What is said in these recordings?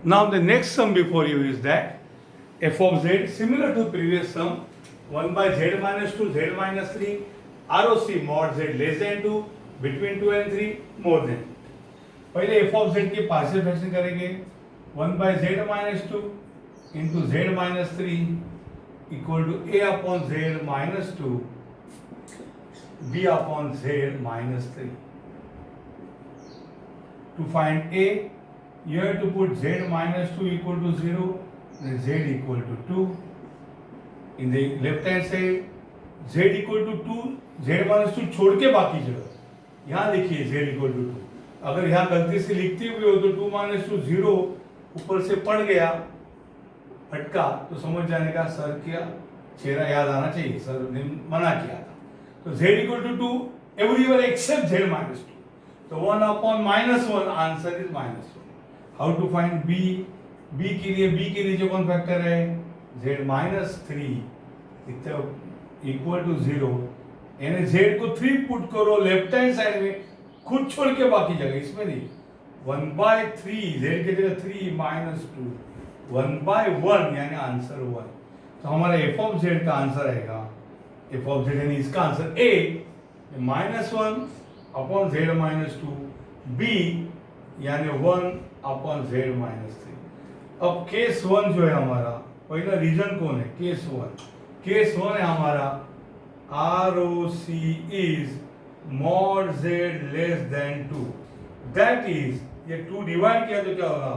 Now the next sum before you is that f of z similar to previous sum 1 by z minus 2 z minus 3 ROC mod z less than 2 between 2 and 3 more than. पहले f of z की partial fraction करेंगे 1 by z minus 2 into z minus 3 equal to a upon z minus 2 b upon z minus 3. To find a, you have to put z minus 2 equal to 0 and z equal to 2. In the left hand side, z equal to 2, z minus 2 छोड़ के बाकी जगह यहाँ लिखिए z equal to 2. अगर यहाँ गलती से लिखते हुए हो तो 2 minus 2 0 ऊपर से पड़ गया फटका तो समझ जाने का सर क्या चेहरा याद आना चाहिए, सर ने मना किया था. तो z equal to 2 everywhere except z minus 2. So 1 upon minus 1 answer is minus 1. How to find b? b के लिए b के नीचे कौन फैक्टर है z minus 3 इक्वल टू 0 यानी z को 3 पुट करो लेफ्ट हैंड साइड में खुद छोड़ के बाकी जगह इसमें नहीं 1 by 3 z की जगह 3 minus 2 1 by 1 यानी आंसर 1. तो हमारा f of z का आंसर आएगा f of z यानी इसका answer a minus 1 upon z minus 2 b यानी 1 अपॉन z माइनस 3. अब केस 1 जो है हमारा पहला रीजन कौन है केस 1 है हमारा ROC is mod z less than 2. That is ये 2 डिवाइड किया तो क्या होगा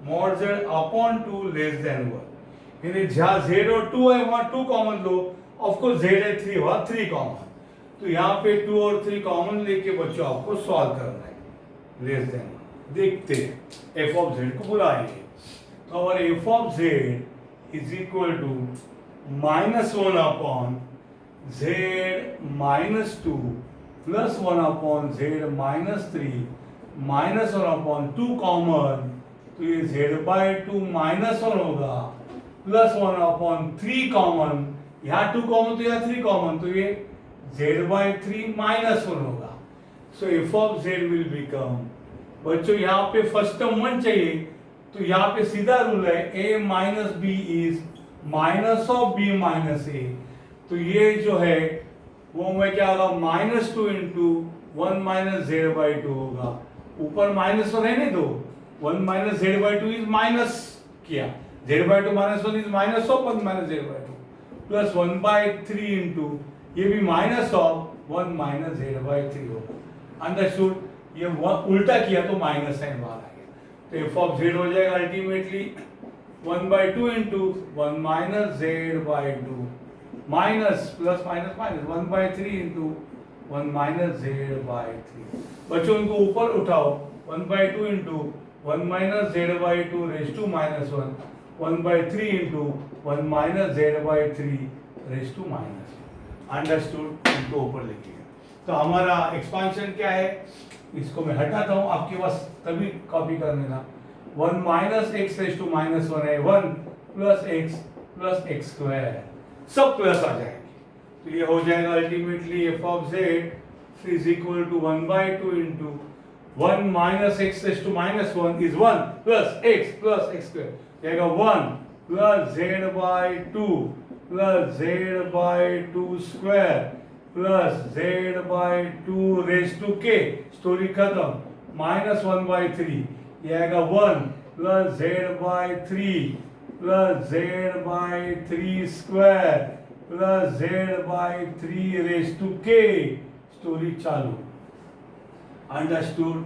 mod z upon 2 less than 1 यानी जहां z और 2 है वहां 2 common low. Of course z है 3 वहां 3 कॉमन. तो यहाँ पे 2 और 3 कॉमन लेके बच्चों आपको सॉल्व करना है लेस देन. देखते हैं f ऑफ z को बुलाएंगे तो हमारे f of z is equal to minus 1 upon z minus 2 plus 1 upon z minus 3 minus 1 upon 2 common तो ये z बाई 2 माइनस 1 होगा प्लस 1 अपॉन 3 कॉमन यहाँ 2 कॉमन तो यहाँ 3 कॉमन तो ये z by 3 minus 1 होगा. So f of z will become बच्चों यहाँ पे फर्स्ट टर्म 1 चाहिए तो यहाँ पे सीधा रूल है a minus b is minus of b minus a. तो ये जो है वो मैं क्या होगा minus 2 into 1 minus z by 2 होगा. ऊपर माइनस 1 रहने दो 1 minus z by 2 is minus किया z by 2 minus 1 is minus of 1 minus z by 2 plus 1 by 3 into ये भी minus of 1 minus z by 3 होगा. अंडरस्टूड. ये उल्टा किया तो माइनस साइन बाहर आ गया तो f ऑफ z हो जाएगा ultimately 1 by 2 into 1 minus z by 2 minus plus minus minus 1 by 3 into 1 minus z by 3. बच्चों इनको ऊपर उठाओ 1 by 2 into 1 minus z by 2 raise to minus 1 by 3 into 1 minus z by 3 raise to minus. Understood. इनको ऊपर लिखिएगा. तो हमारा expansion क्या है इसको मैं हटाता हूं आपके पास तभी कॉपी कर लेना. 1 minus x raise to minus 1 है 1 प्लस एक्स स्क्वायर सब प्लस आ जाएंगे तो ये हो जाएगा ultimately f of z is equal to 1 by 2 into 1 minus x raise to minus 1 is 1 plus x square जाएगा 1 plus z by 2 plus z by 2 square plus z by 2 raise to k. Story खत्म. Minus 1 by 3 ये आएगा 1 plus z by 3 plus z by 3 square plus z by 3 raise to k. Story चालू. Understood.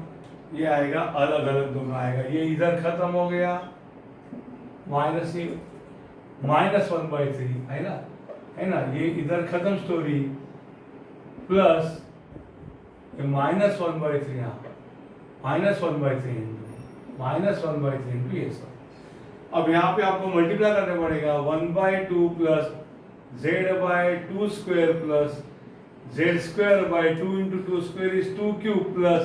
ये आएगा अलग अलग दोनों आएगा. ये इधर खत्म हो गया माइनस माइनस 1 बाई 3 है ना ये इधर खत्म स्टोरी प्लस ये माइनस 1 बाई 3 यहाँ minus 1 by 3 into minus 1 by 3 into ये सब. अब यहाँ पे आपको मल्टीप्लाई करने पड़ेगा 1 by 2 plus z by 2 square plus z square by 2 into 2 square is 2 cube plus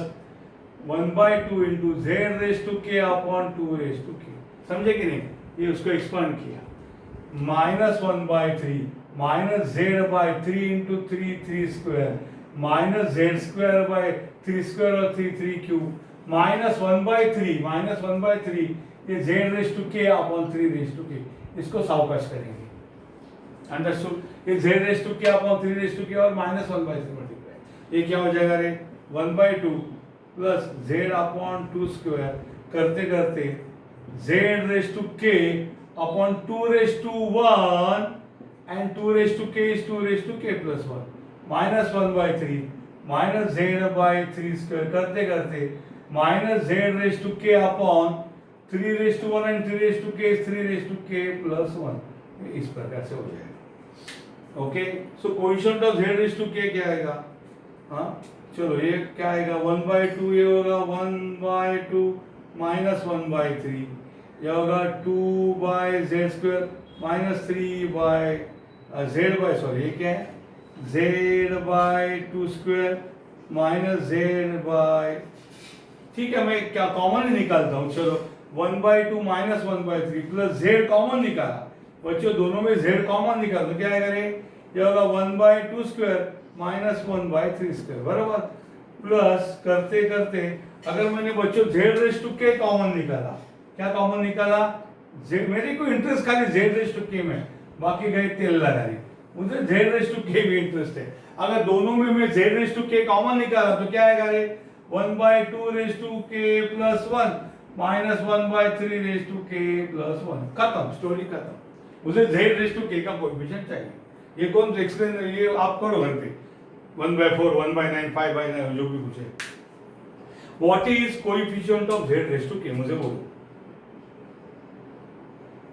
1 by 2 into z raise to k upon 2 raise to k. समझे कि नहीं. ये उसको एक्सपांड किया minus 1 by 3 minus z by 3 into 3 square minus z square by 3 square और 3 cube -1/3 ये z raise to k upon 3 raise to k, इसको सावकाश करेंगे। अंडरस्टूड? ये z raise to k upon 3 raise to k और -1/3 multiply, ये क्या हो जाएगा रे 1/2 प्लस z अपॉन 2 स्क्वायर करते करते z raise to k upon 2 raise to 1 and 2 raise to k is 2 raise to k plus 1 -1/3 minus z/3 square करते करते minus z raise to k upon 3 raise to 1 and 3 raise to k is 3 raise to k plus 1, इस प्रकार से हो जाएगा। Okay, so coefficient of z raise to k क्या आएगा? हाँ चलो, ये क्या आएगा 1/2, ये होगा 1/2 माइनस 1/3, ये होगा 2/z square minus 3/z sorry ये क्या है z/2 स्क्वायर माइनस z/, ठीक है, मैं क्या कॉमन ही निकालता हूँ। चलो 1/2 माइनस 1/3 प्लस z कॉमन निकाला, बच्चों दोनों में z कॉमन निकाल तो क्या आएगा रे, ये होगा 1/2 स्क्वायर माइनस 1/3 स्क्वायर बराबर, प्लस करते करते अगर मैंने बच्चों z raise to k common निकाला, क्या कॉमन निकाला z, मेरे को इंटरेस्ट खाली z रेस टू k में, बाकी गए तेल लगाने, मुझे z रेस टू k भी इंटरेस्ट है। अगर दोनों में मैं z raise to k common निकाला तो क्या आएगा रे 1/2 raise to k plus 1 minus 1/3 raise to k plus 1, खत्म, स्टोरी खत्म। मुझे z रेस टू k का कोएफिशिएंट चाहिए। ये कौन एक्सप्लेन, ये आप करो घर पे 1/4 1/9 5/9 जो भी पूछे। What is coefficient of z raise to k, मुझे बोलो।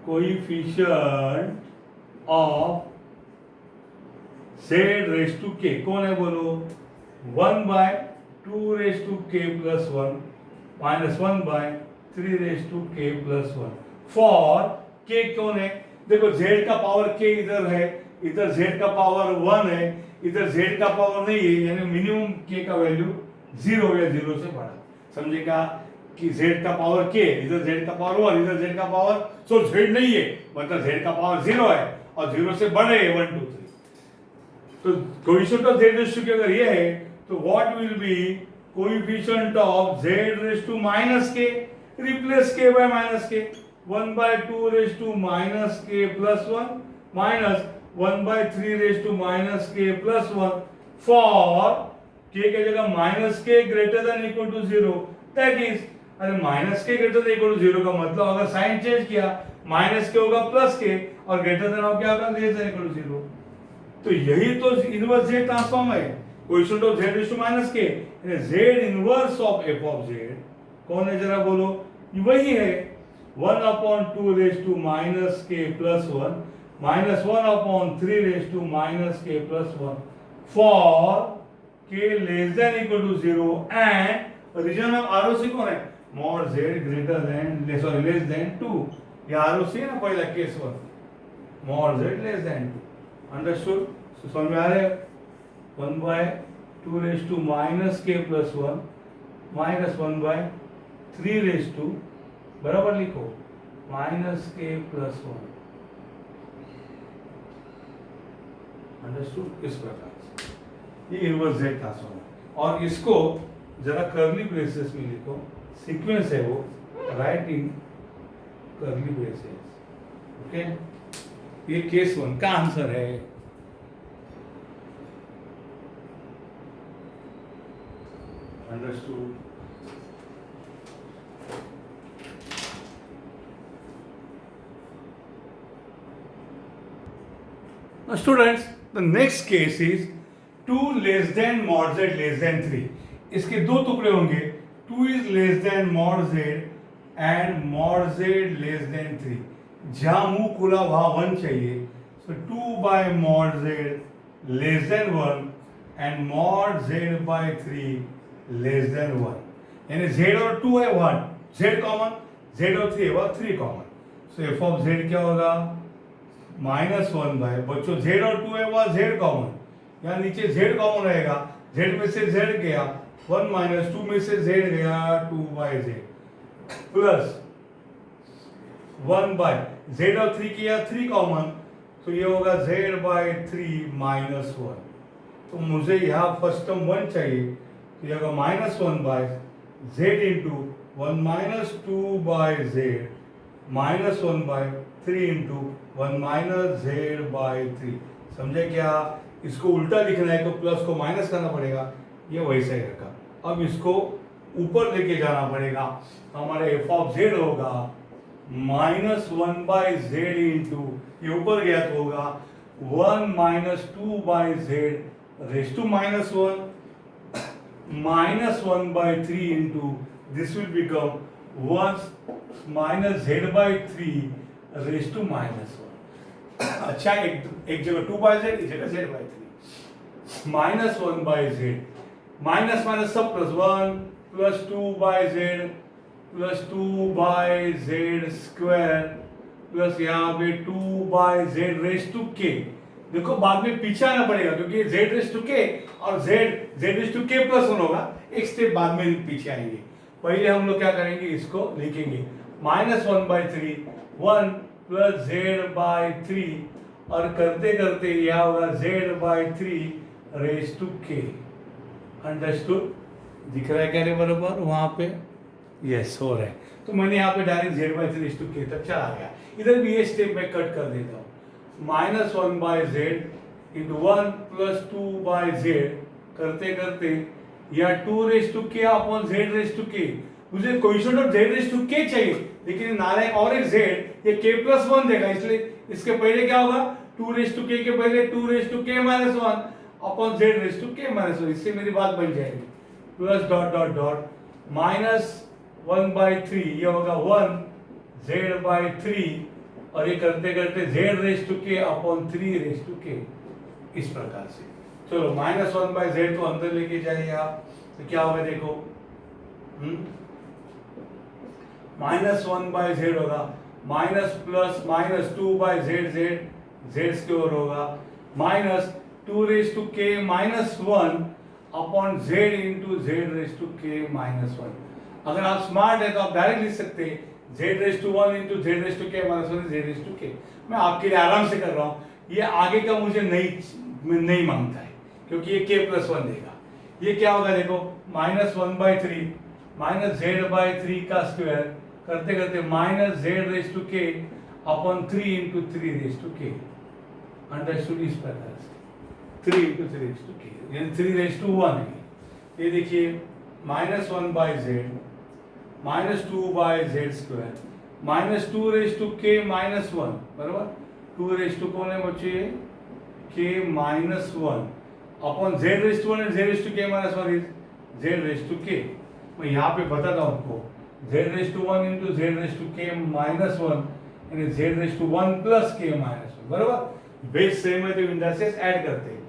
Coefficient of z raise to k कौन है बोलो? 1/2 raise to k plus 1 minus 1/3 raise to k plus 1 for k कौन है? देखो z का पावर k इधर है, इधर z का पावर 1 है, इधर z का पावर नहीं है, यानी मिनिमम k का वैल्यू 0 या 0 से बड़ा, समझेगा कि z का पावर k, इधर z का पावर 1, इधर z का पावर, सो z नहीं है मतलब z का पावर 0 है और 0 से बड़े है 1 2 3। तो coefficient of z raise to k अगर ये है तो what will be coefficient of z raise to minus k, replace k by minus k, 1/2 raise to minus k plus 1 minus 1/3 raise to minus k plus 1 for k के जगह minus k greater than equal to 0, that is, अरे minus k greater than equal to 0 का मतलब अगर sign change किया minus k होगा plus k और greater than हो क्या होगा लेस देन इक्वल टू 0। तो यही तो इनवर्स z ट्रांसफॉर्म है, coefficient of z raise to minus k, z inverse of f of z कौन है जरा बोलो? वही है 1/2 raise to minus k plus 1 minus 1/3 raise to minus k plus 1 for k less than equal to 0 and region of ROC कौन है? Mod z greater than sorry less than 2, ये ROC है ना पहला case 1, mod z less than 2। Understood? So समझ में आ रहा है? 1/2 raise to minus k plus 1 minus 1/3 raise to बराबर लिखो माइनस k प्लस 1। अंडरस्टूड? इस प्रकार से ये इनवर्स z ट्रांसफॉर्म है, और इसको जरा कर्ली ब्रेसेस में लिखो, सीक्वेंस है वो, राइट इन कर्ली ब्रेसेस। ओके, ये केस 1 का आंसर है। Understood? Now students, the next case is 2 less than mod z less than 3. इसके दो टुकड़े होंगे, 2 is less than mod z and mod z less than 3. जहाँ मुंह खुला वहाँ 1 चाहिए, so 2 by mod z less than 1 and mod z by 3 less than 1. यानी z और 2 है 1, z कॉमन, z और 3 है वह 3 common, so f of z क्या होगा? -1 बाय, बच्चों z और 2 है वह z कॉमन, यहाँ नीचे z कॉमन रहेगा, z में से z गया 1 माइनस 2 में से z गया 2 by z plus 1 by z और 3 किया 3 कॉमन, तो ये होगा z बाय 3 माइनस 1। तो मुझे यहाँ फर्स्ट टर्म 1 चाहिए, तो ये होगा -1 by z into 1 minus 2 by z minus 1 by 3 into 1 minus z by 3। समझे क्या? इसको उल्टा लिखना है तो प्लस को माइनस करना पड़ेगा, ये वैसे ही रखा। अब इसको ऊपर लेके जाना पड़ेगा, हमारा एफ ऑफ जेड होगा माइनस 1 बाई जेड इंटू, ये ऊपर गया तो होगा 1 minus 2 by Z raise to minus 1 minus 1 by 3 into this will become 1 minus z by 3 raised to minus 1। अच्छा, एक जगह 2 by z, एक जगह z by 3। minus 1 by z minus minus सब plus 1 plus 2 by z plus 2 by z square plus यहाँ पे 2 by z raise to k। देखो बाद में पीछे आना पड़ेगा क्योंकि z रेस टू k और z raise to k plus 1 होगा, एक स्टेप बाद में पीछे आएंगे। पहले हम लोग क्या करेंगे, इसको लिखेंगे minus 1 by 3 1 plus z by 3 और करते करते यह होगा z by 3 raise to k। Understood? दिख रहा है क्या रे बराबर वहां पे? यस हो रहा है। तो मैंने यहाँ पे direct z by 3 raise to k तक चला गया। इधर भी ये स्टेप मैं कट कर देता हूँ, minus 1 by Z into 1 plus 2 by z करते करते या 2 raise to k upon z raise to k. मुझे coefficient of z raise to k चाहिए, लेकिन नारायण और एक जेड ये के प्लस 1 देगा, इसलिए इसके पहले क्या होगा 2 रेस टू के के पहले 2 raise to k minus 1 upon z raise to k minus 1। इससे मेरी बात बन जाएगी plus dot dot dot minus 1 by 3 ये होगा 1 जेड बाई 3 और ये करते करते z raise to k upon 3 raise to के, इस प्रकार से। चलो माइनस 1 बाई जेड को अंदर लेके जाइए आप, तो क्या होगा देखो, माइनस 1 बाई जेड होगा minus plus minus 2 by z z square होगा minus 2 raise to k minus 1 upon z into z raise to k minus 1। अगर आप स्मार्ट है तो आप डायरेक्ट लिख सकते हैं z raise to 1 into z raise to k minus 1 z raise to k. मैं आपके लिए आराम से कर रहा हूँ, ये आगे का मुझे नहीं मांगता है क्योंकि ये k प्लस 1 देगा। ये क्या होगा देखो, minus 1 by 3 minus z by 3 का स्क्वायर करते करते minus z raise to k upon 3 into 3 raise to के। अंडरस्टूड? इस प्रकार से 3 इंटू 3 रेस टू के यानी 3 रेस टू 1 है। ये देखिए minus 1 by z minus 2 by z square minus 2 raise to k minus 1 बराबर 2 रेस टू कौन है बच्चे, k minus 1 upon z raise to 1 and z raise to k minus 1 is z raise to k. मैं यहाँ पे बताता हूँ आपको z raise to 1 into z raise to k minus 1 यानी जेड रेस टू 1 प्लस के माइनस 1 बराबर। Base same है तो इंडसेस ऐड करते हैं,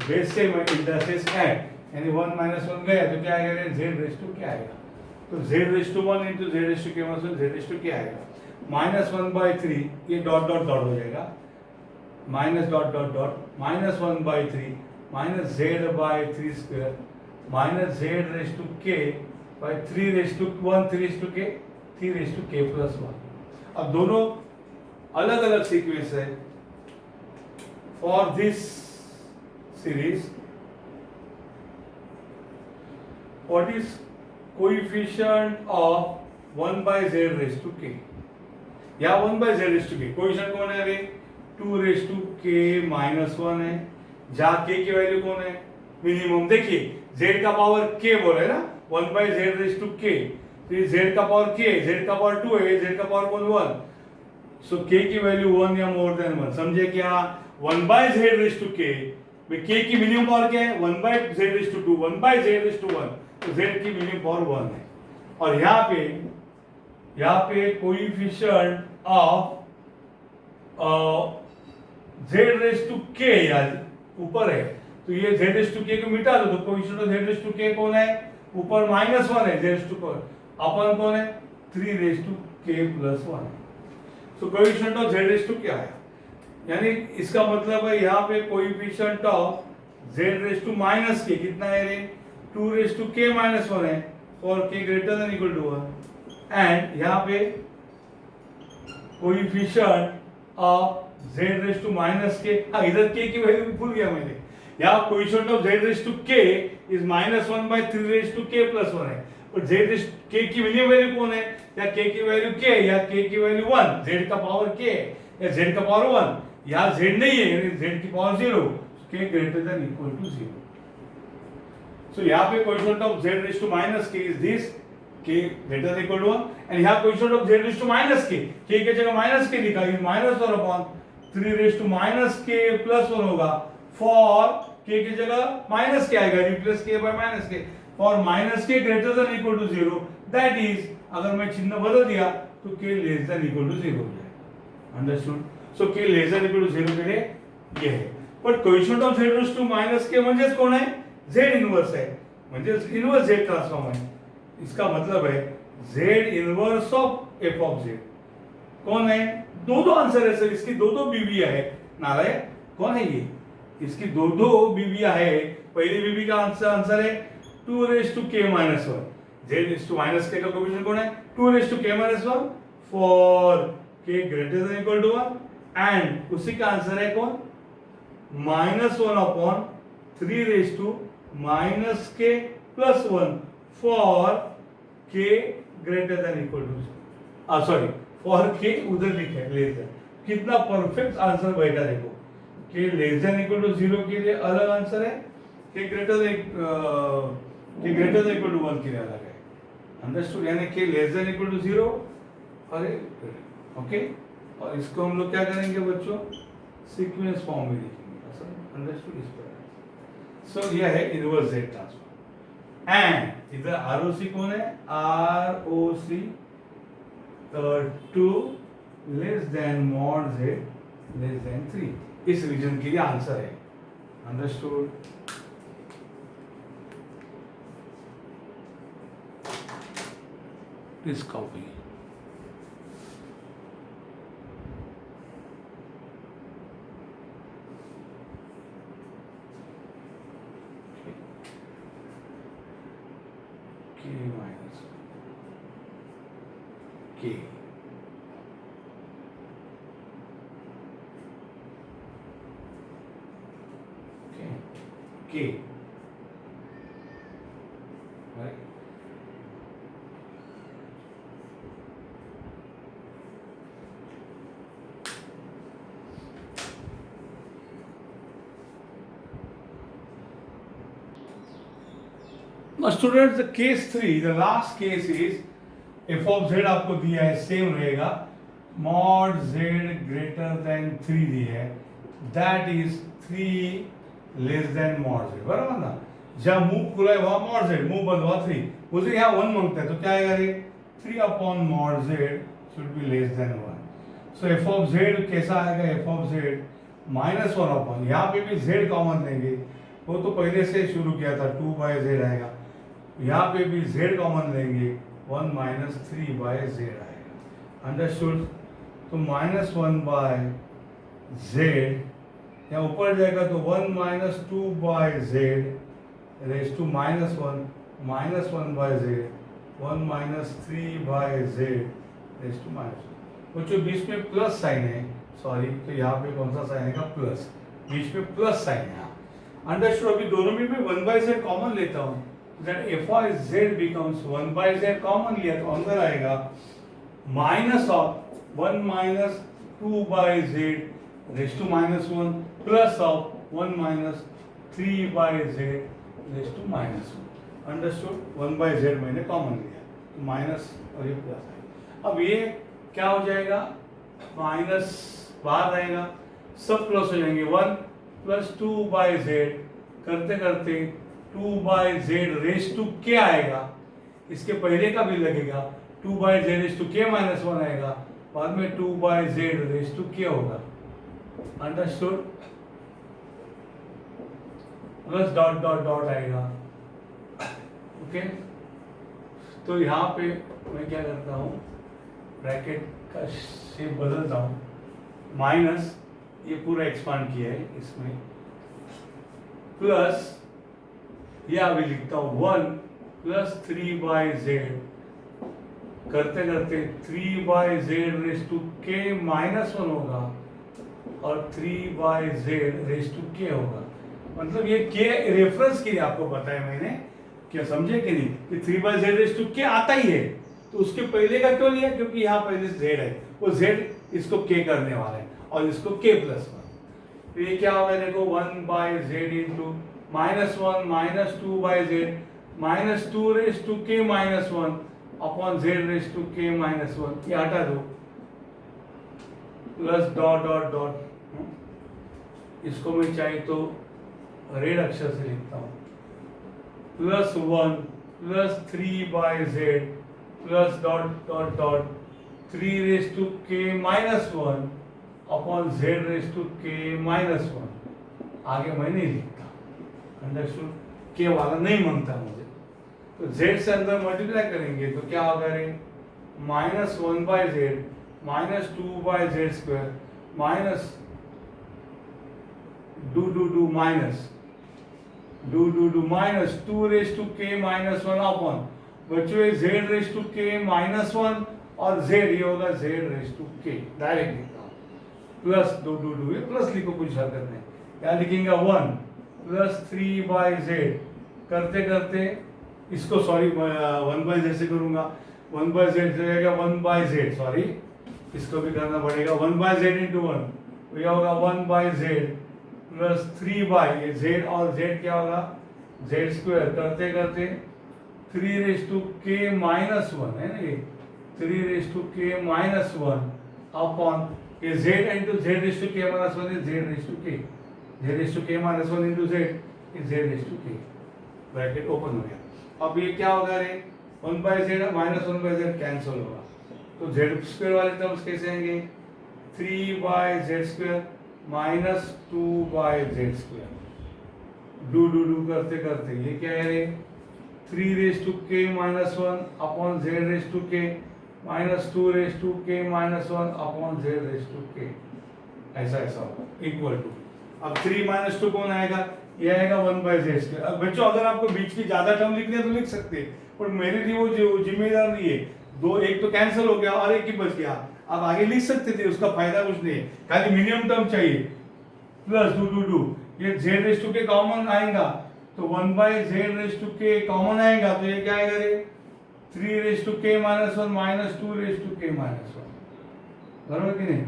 बेस सेम है इंडसेस ऐड यानी 1 माइनस 1 गया तो क्या आएगा, जेड रेस टू क्या आएगा, तो z raise to 1 into z raise to k minus 1 z raise to क्या आएगा माइनस 1 बाई 3 ये डॉट डॉट डॉट हो जाएगा minus dot dot dot minus 1 by 3 minus z by 3 square minus z raise to k by 3 raise to 1 3 raise to k 3 raise to के plus 1। अब दोनों अलग अलग सीक्वेंस है for this series. What is coefficient of 1 by z raise to k, या 1 by z raise to k coefficient कौन है, अरे 2 रेस टू k माइनस 1 है, जहाँ k की वैल्यू कौन है, मिनिमम। देखिए z का पावर k बोल रहे हैं ना, 1 by z raise to k, तो ये z का पावर k, z का पावर 2 है, z का पावर कौन 1, सो k की वैल्यू 1 या मोर देन 1। समझे क्या, 1 by z raise to k में k की मिनिमम पावर क्या है, 1 by z raise to 2 1 by z raise to 1, तो z की मिनिमम पावर 1 है। और यहाँ पे coefficient of z raise to k यार ऊपर है, तो ये z रेस टू k को मिटा दो, तो coefficient of z raise to k कौन है, ऊपर माइनस 1 है, z रेस टू पर अपन कौन है 3 रेस टू k प्लस 1। तो coefficient of z raise to क्या है, यानी इसका मतलब है यहाँ पे coefficient of z raise to minus k कितना है रे, 2 रेस टू k माइनस 1 है और k greater than equal to 1। And यहाँ पे coefficient of z raise to minus k, हाँ इधर k की वैल्यू भूल गया मैंने, यहाँ coefficient of z raise to k is minus 1 by 3 raise to k plus 1 है। और z k की मिनिमम वैल्यू कौन है, या k की वैल्यू k या k की वैल्यू 1, z का पावर k या z का पावर 1, या z नहीं है z की power 0, k greater than equal to 0. So यहाँ पे coefficient of z raised to minus k is this, k greater than equal to 1, and यहाँ coefficient of z raised to minus k की जगह minus k लिखा है, minus 1 upon 3 raised to minus k plus 1 होगा, for k की जगह minus k आएगा, replace k by minus k, for minus k greater than equal to 0, that is अगर मैं चिन्ह बदल दिया तो k less than equal to 0 हो जाएगा. Understood. So k less than equal to 0 के लिए ये है. But coefficient of z raise to minus k म्हणजे कोण आहे, z इनवर्स आहे, म्हणजे इनवर्स z ट्रांसफॉर्म आहे. इसका मतलब है z inverse of f of z कौन है, दो आंसर है सर, इसकी दो बीवियां है. नारायण कौन है ये, इसकी दो बीवियां है. पहली बीवी का आंसर है 2 raise to k minus 1, z raise to minus k का कोएफिशिएंट कौन है 2 raise to k minus 1 for k greater than equal to 1, and उसी का आंसर है कौन minus 1 upon 3 raise to minus k plus 1 for k greater than equal to, sorry for k उधर लिखा है लेस देन. कितना परफेक्ट आंसर बैठा देखो. k less than equal to 0 के लिए अलग आंसर है, k greater than equal to 1 के लिए अलग है. अंडरस्टूड. यानी k less than equal to 0, अरे ओके. और इसको हम लोग क्या करेंगे बच्चों, सीक्वेंस फॉर्म में लिखेंगे. अंडरस्टूड. इस पर सो यह है इनवर्स z ट्रांसफॉर्म. एंड इधर आरओसी कौन है, ROC 2 less than mod z less then 3, इस रीजन के लिए आंसर है. Understood. Please copy. k minus k k right. Now students, the case 3, the last case is f of z आपको दिया है सेम रहेगा, mod z greater than 3 दिया है, that is 3 less than mod z. बराबर ना. जहाँ मूव खुला है वहाँ mod z, मूव बंद हुआ 3, मुझे यहाँ 1 मांगता है तो क्या आएगा रे, 3 upon mod z should be less than 1. So f of z कैसा आएगा, f of z minus 1 upon, यहाँ पे भी z कॉमन लेंगे, वो तो पहले से शुरू किया था, 2 by z आएगा. यहाँ पे भी z कॉमन लेंगे, 1 minus 3 by z आएगा. अंडरस्टूड. तो minus 1 by z यहाँ ऊपर जाएगा तो 1 minus 2 by z raised to minus 1 by z, 1 minus 3 by z raised to minus 1. बच्चों बीच में प्लस साइन है, सॉरी, तो यहाँ पे कौन सा साइन है, प्लस, बीच में प्लस साइन है. अंडरस्टूड. अभी दोनों में मैं 1 by z कॉमन लेता हूँ, that f of z becomes 1 by z common लिया तो अंदर आएगा minus of 1 minus 2 by z raised to minus 1 plus of 1 minus 3 by z raised to minus 1. Understood. 1 by z मैंने कॉमन लिया तो minus और ये प्लस आएगा. अब ये क्या हो जाएगा, माइनस बाहर रहेगा, सब प्लस हो जाएंगे. 1 plus 2 by z करते करते 2 by z raise to k आएगा, इसके पहले का भी लगेगा, 2 by z raise to k minus 1 आएगा, बाद में 2 by z raise to k होगा. Understood. Plus dot dot dot आएगा. ओके. तो यहाँ पे मैं क्या करता हूँ, ब्रैकेट का शेप बदलता हूँ, माइनस ये पूरा एक्सपांड किया है इसमें, प्लस ये अभी लिखता हूँ 1 plus 3 by z करते करते 3 by z raise to k minus 1 होगा और 3 by z raise to k होगा. मतलब ये k रेफरेंस के लिए आपको बताया मैंने, क्या समझे कि नहीं कि 3/z आता ही है, तो उसके पहले का क्यों लिया, क्योंकि यहाँ पहले z है, वो z इसको k करने वाला है और इसको k+1। तो ये क्या होगा, देखो 1/z into -1 -2/z -2k-1 upon z⁻k-1, ये हटा दो, प्लस डॉट डॉट डॉट, इसको मैं चाहे तो रेड अक्षर से लिखता हूँ, +1 plus 3/z plus dot dot dot 3k-1 upon z⁻k-1। आगे मैं नहीं लिखता, अंडरस्टूड, के वाला नहीं मांगता मुझे, तो z से अंदर मल्टीप्लाई करेंगे तो क्या होगा रे, -1/z -2/z² minus do minus -2k-1 upon बच्चों z⁻k-1 और z ये होगा z⁻k, डायरेक्ट लिखता हूँ, प्लस डू ये प्लस लिखो, कुछ हरकत नहीं, क्या लिखेंगे 1 प्लस 3/z करते करते इसको, सॉरी 1/z से करूंगा, 1/z जाएगा 1/z, सॉरी इसको भी करना पड़ेगा, 1/z इंटू 1 तो यह होगा 1/z प्लस 3 z और z क्या होगा z² करते करते 3k-1 है ना, ये 3k-1 अपॉन ये z into z⁻k-1 is z⁻k-1 into z is z⁻k, bracket open हो गया। अब ये क्या होगा रे, 1/z -1/z कैंसिल होगा, तो z² वाले टर्म्स कैसे आएंगे, 3/z² माइनस 2/z², डू करते करते ये क्या है रे, 3k-1 upon z⁻k minus 2k-1 upon z⁻k, ऐसा होगा इक्वल टू, अब 3 - 2 कौन आएगा, ये आएगा 1/z²। अब बच्चों अगर आपको बीच की ज्यादा टर्म लिखनी है तो लिख सकते हैं, पर मेरे लिए वो जो जिम्मेदार नहीं है, दो एक तो कैंसिल हो गया और एक ही बच गया, आप आगे लिख सकते थे, उसका फायदा कुछ नहीं है, खाली मिनिमम टर्म चाहिए, प्लस डू ये z⁻k कॉमन आएगा तो 1/z⁻k कॉमन आएगा, तो ये क्या आएगा रे, 3k-1 माइनस 2k-1, बराबर कि नहीं,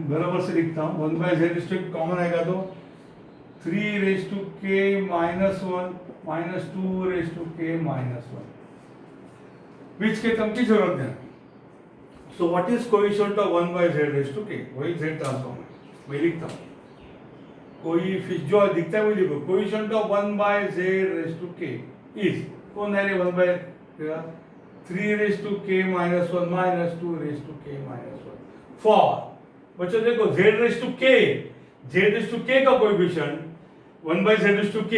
बराबर से लिखता हूँ, 1/z⁻k कॉमन आएगा तो 3k-1 माइनस 2k-1, बीच के टर्म की जरूरत नहीं। So what is coefficient of 1/z⁻k, वही z ट्रांसफॉर्म है, मैं लिखता हूँ, कोई जो दिखता है वही लिखो, कोएफिशिएंट ऑफ 1/z⁻k इज, कौन है रे, 3k-1 माइनस 2k-1 फॉर, बच्चों देखो z⁻k का कोएफिशिएंट 1/z⁻k,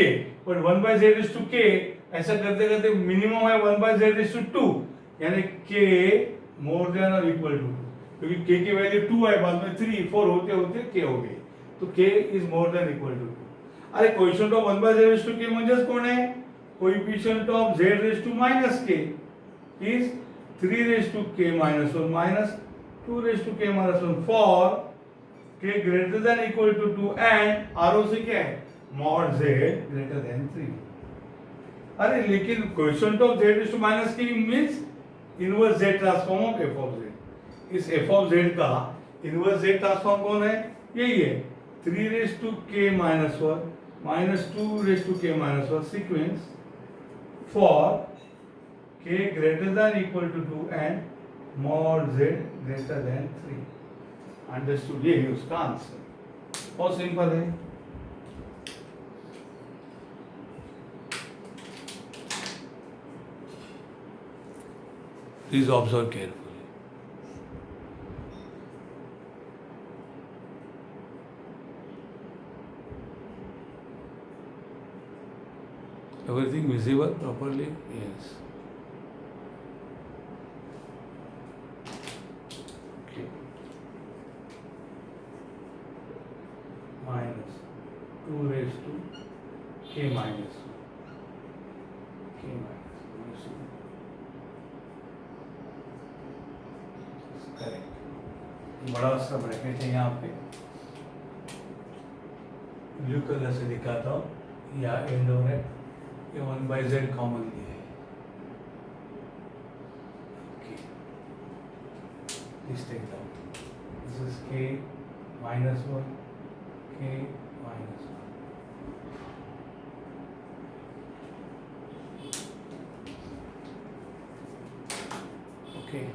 पर 1/z⁻k ऐसा करते करते मिनिमम है 1/z⁻2, यानी k मोर देन और इक्वल टू 2, क्योंकि k की वैल्यू 2 है, बाद में 3 4 होते होते k हो गई, तो k is more than equal to 2। अरे कोएफिशिएंट ऑफ 1/z⁻k म्हणजे कौन है, coefficient of z⁻k is 3k-1 minus 2k-1 for k greater than equal to 2 and RO से क्या है, मॉड z ग्रेटर देन 3। अरे लेकिन coefficient of z⁻k means inverse z transform of f of z, इस f of z का inverse z transform कौन है, यही है 3k-1 minus 2k-1 sequence for k greater than equal to 2 and mod z greater than 3, understood, ये है उसका answer, बहुत सिंपल है। Please observe carefully. Everything visible properly? Yes. Okay. Minus 2 raised to k minus 1. K minus 1. Correct. बड़ा सा bracket है यहाँ पे, ब्लू कलर से दिखाता हूँ, या एंड हो रहा है, ये 1/z कॉमन लिया है. Okay. Please take down. This is k minus 1, k minus 1. Okay.